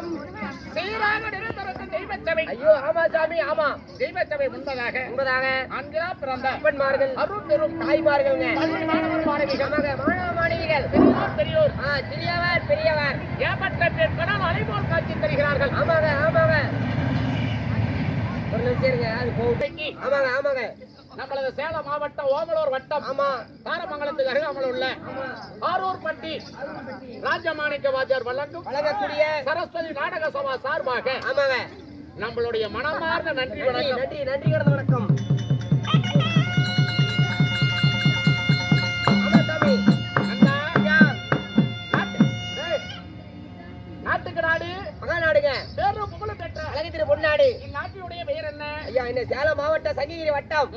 வணக்கம். சீராக நிரந்தரத்தின் தெய்வச்சபை. ஐயோ ஆமா சாமி ஆமா. தெய்வச்சபை முன்பதாக ஆண்களா பிறந்த அப்பன்மார்கள் அருள் பெரும் தாய்மார்களுங்க. பள்ளி மாணவர் மாணவிகள் மாணவ மாணவிகள் பெரியோர் சிறியவர் பெரியவர் ஏமாற்ற பெண்களால் அலைபோல் காட்சி தருகிறார்கள். ஆமாங்க ஆமாங்க. ஒரு நிமிஷம் இருங்க அது போகுது. ஆமாங்க ஆமாங்க. நம்மளது சேலம் மாவட்டம் ஓமலூர் வட்டம் ஆமா தாரமங்கலத்துக்கு அருகாமல் உள்ள ஆரூர்பட்டி ராஜமாணிக்க வாத்தியார் வழங்கக்கூடிய சரஸ்வதி நாடக சபா சார்பாக ஆமாங்க நம்மளுடைய மனமார்ந்த நன்றி வணக்கம். நன்றி நன்றி கடந்த வணக்கம். நாட்டுக்கு நாடு மகாநாடுங்க பேரும் புகழும் பெற்ற அழகித்திரு பொன்னாடு. இந்நாட்டினுடைய பெயர் என்ன? ஐயா இந்த சேலம் மாவட்டம் சங்ககிரி வட்டம்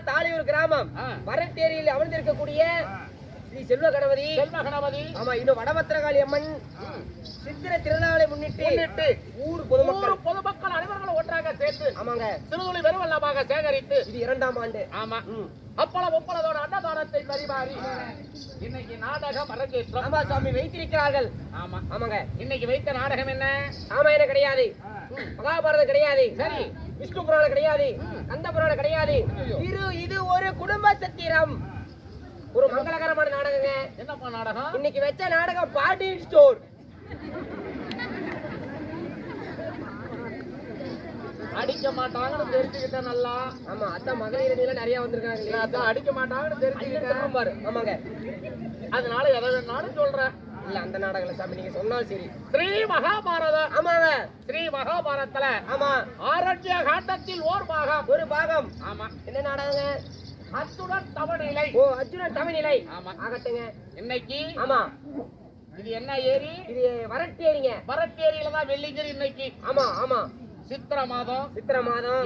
தாலியூர் கிராமம் வரட்டேரியில் அமர்ந்திருக்கக்கூடிய ஸ்ரீ செல்வ கணபதி. ஆமா இன்னும் வடபத்திரகாளி அம்மன் சித்திர திருநாளை முன்னிட்டு ஊர் பொதுமக்கள் அனைவர்களும் ஒன்றாக சேர்த்து ஆமாங்க திருதுளி வெறுவல்லமாக சேகரித்து இது 2ஆம் ஆண்டு. ஆமா அப்பளத்தோட அன்னதானத்தை பரிமாறி இன்னைக்கு நாடகம் அரங்கேற்றம். ஆமா சாமி வைத்திருக்கிறார்கள். ஆமா ஆமாங்க. இன்னைக்கு வைத்த நாடகம் என்ன? ராமாயணம் கிடையாது, மகாபாரதம் கிடையாது, சரி விஷ்ணு புராணம் கிடையாது, கந்த புராணம் கிடையாது. இது ஒரு குடும்ப சத்திரம், ஒரு மங்களகரமான நாடகங்க. என்னப்பா நாடகம்? இன்னைக்கு வச்ச நாடகம் பாட்டி ஸ்டோர். அடிக்க மாட்டாங்கன்னு தெரிஞ்சுக்கிட்ட நல்லா. ஆமா அதான் மகளிர் அணியில நிறைய வந்திருக்காங்க. அதான் அடிக்க மாட்டாங்கன்னு தெரிஞ்சுக்கிட்டேன் பாரு. ஆமாங்க அதனால எதை வேணாலும் சொல்றேன். இல்ல அந்த நாடகம் சாமி நீங்க சொன்னாலும் சரி. ஸ்ரீ மகாபாரதம். ஆமாங்க ஸ்ரீ மகாபாரதத்துல ஆமா ஆரண்ய காண்டத்தில் ஒரு பாகம். ஆமா என்ன நாடகங்க? அத்துடன் தவநிலை. ஓ அர்ஜுனன் தவநிலை. ஆமா ஆகட்டுங்க. இன்னைக்கு ஆமா இது என்ன ஏரி? இது வரட்டேரிங்க. வரட்டேரியில தான் வெள்ளிங்கிரி இன்னைக்கு. ஆமா ஆமா சித்திர மாதம்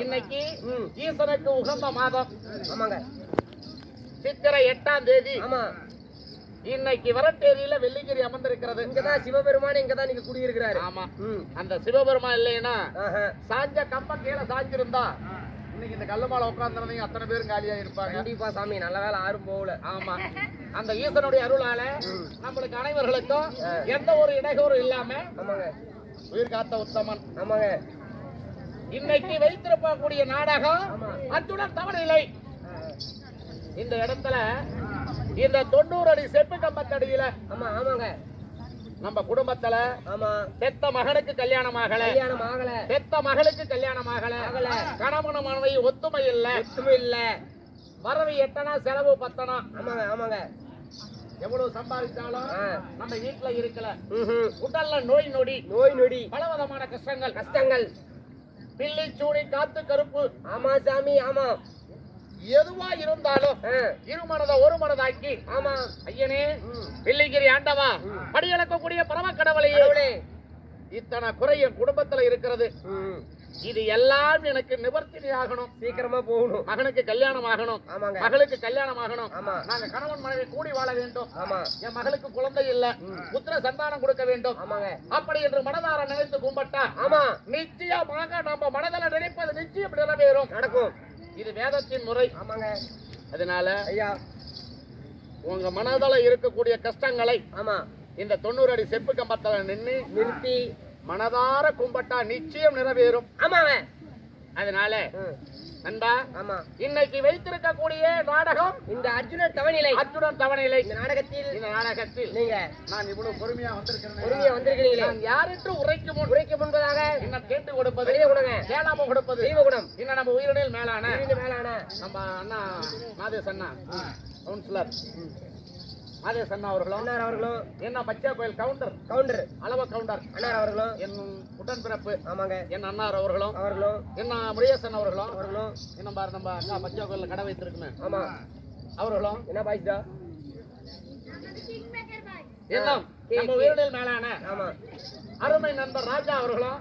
இன்னைக்கு ஈசனுக்கு உகந்த மாதம். ஆமாங்க சித்திரை 8ஆம் தேதி. ஆமா இன்னைக்கு வரட்டேரியில வெள்ளிங்கிரி அமர்ந்திருக்கிறது. இங்கதான் சிவபெருமான் இங்கதான் நீங்க குடியிருக்கிறாரு. ஆமா அந்த சிவபெருமான் இல்லைன்னா சாஞ்ச கம்ப கீழே சாஞ்சிருந்தா இன்னைக்கு இந்த கல்லுமால உட்கார்ந்து அத்தனை பேரும் காலியா இருப்பாங்க. கண்டிப்பா சாமி நல்ல வேலை யாரும் போகல. ஆமா அந்த ஈசனுடைய அருளால நம்மளுக்கு அனைவர்களுக்கும் எந்த ஒரு இடையூறும் இல்லாம ஆமாங்க உயிர் காத்த உத்தமன். ஆமாங்க இன்னைக்கு வைத்திருக்கக்கூடிய நாடகம் அத்துடன் தவநிலை. இந்த இடத்துல இந்த 90 அடி செப்பு கம்பத்தடியில ஆமா ஆமாங்க நம்ம குடும்பத்துல ஆமா பெத்த மகனுக்கு கல்யாணம் ஆகல, பெத்த மகளுக்கு கல்யாணம் ஆகல, கணவன் மனைவி ஒத்துமை இல்ல, வரவு 8 செலவு 10. ஆமாங்க ஆமாங்க எவ்வளவு சம்பாதிச்சாலும் நம்ம வீட்டுல இருக்கல, உடல்ல நோய் நொடி பலவிதமான கஷ்டங்கள் பில்லி சூடி காத்து கருப்பு. ஆமா சாமி ஆமா எதுவா இருந்தாலும் இருமனத ஒரு மனதாக்கி ஆமா ஐயனே பிள்ளைகிரி ஆண்டவா படியளக்கக்கூடிய பரம கடவுளே இத்தனை குறை என் குடும்பத்துல இருக்கிறது, இது எல்லாம் எனக்கு நிவர்த்தி ஆகணும், சீக்கிரமா போகணும், மகனுக்கு கல்யாணம் ஆகணும், மகளுக்கு கல்யாணம் ஆகணும், நாங்க கணவன் மனைவி கூடி வாழ வேண்டும், என் மகளுக்கு குழந்தை இல்ல புத்திர சந்தானம் கொடுக்க வேண்டும், அப்படி என்று மனதார நினைத்து கும்பிட்டா நிச்சயமாக நம்ம மனதில் நினைப்பது நிச்சயம் நிறைவேறும், நடக்கும். இது வேதத்தின் முறை. அதனால ஐயா உங்க மனதில் இருக்கக்கூடிய கஷ்டங்களை இந்த 90 அடி செப்பு கம்பத்துல நிறுத்தி மனதார கும்பிட்டா நிச்சயம் நிறைவேறும். ஆமாங்க. அதனால நண்பா இன்னைக்கு வைத்திருக்கக்கூடிய நாடகம் இந்த அர்ஜுனன் தவநிலை. இந்த நாடகத்தில் நீங்க நான் இவ்வளவு பொறுமையா வந்திருக்கிறீங்களே, நான் யாருக்கு உரைக்கு முன்பதாக என்ன கேட்டு கொடுப்பது கேளாம கொடுப்பது தெய்வகுணம். இன்னும் நம்ம உயிரினில் மேலான நம்ம அண்ணா மாதேஷ் அண்ணா கவுன்சிலர் மாதேஷ் அண்ணா அவர்களும் என்ன பச்சை கோயில் கவுண்டர் அளவ கவுண்டர் அண்ணா அவர்களும் என் உடன்பிறப்பு என் அண்ணார் அவர்களும் என்ன முருகேசன் அவர்களும் என்ன பாரு நம்ம அக்கா பச்சை கோயில்ல கடை வைத்திருக்குமே அவர்களும் என்ன பாய்ச்சா எல்லாம் நம்ம உயிரினில் மேலான அருமை நண்பர் ராஜா அவர்களும்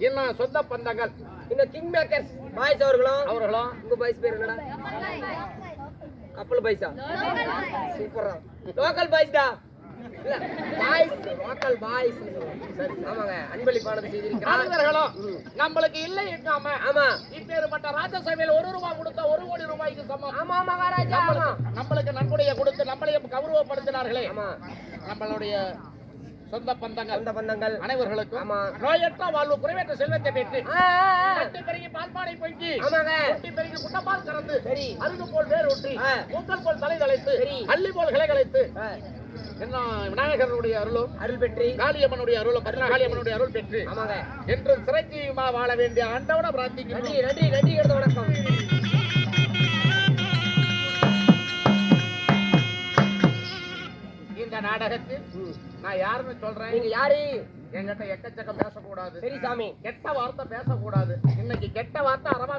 என்ன சொந்த பந்தங்கள் இந்த கிங் மேக்கர்ஸ் பாய்ஸ் அவர்களும் உங்க பாய்ஸ் பேர் என்னடா? கப்பல் பாய்ஸா? சூப்பரா லோக்கல் பாய்ஸ்டா. நம்மளுக்கு இல்லை இருக்காம இப்பேற்பட்ட ராஜசபையில 1 ரூபாய் கொடுத்தா 1 கோடி ரூபாய்க்கு சமம். ஆமா மகாராஜா, நம்மளுக்கு நன்கொடைய கொடுத்து நம்மளையும் கௌரவப்படுத்தினார்களே நம்மளுடைய சொந்த பந்தங்கள் பந்தங்கள் அனைவர்களுக்கும் ஆமா. நோயற்ற வாழ்வு குறைவற்ற செல்வத்தை பெற்று ஆ, ஆ, ஆ. கட்டி பெருகி பால்பானை பொங்கி ஆமாங்க. கொட்டி பெருகி குட்டப்பால் கறந்து சரி. அருகு போல் வேர் ஊற்றி ஆ. மூங்கல் போல் தலை தலைத்து சரி. அள்ளி போல் கிளை கலைத்து ஆ, என்ன விநாயகருடைய அருளும் அருள் பெற்றி காளியம்மனுடைய அருளும் பத்ரகாளியம்மனுடைய அருள் பெற்று ஆமாங்க. என்றும் சிறைஜீவமா வாழ வேண்டிய ஆண்டவன பிரார்த்திக்கிறோம். நன்றி நன்றி நன்றி கிடந்த வணக்கம். இந்த நாடகத்தில் நான் யாருன்னு சொல்றேன். நீங்க யாரு? என்கிட்ட எக்கச்சக்கம் பேசக்கூடாது. சரி சாமி. கெட்ட வார்த்தை பேசக்கூடாது. இன்னைக்கு கெட்ட வார்த்தை அறமா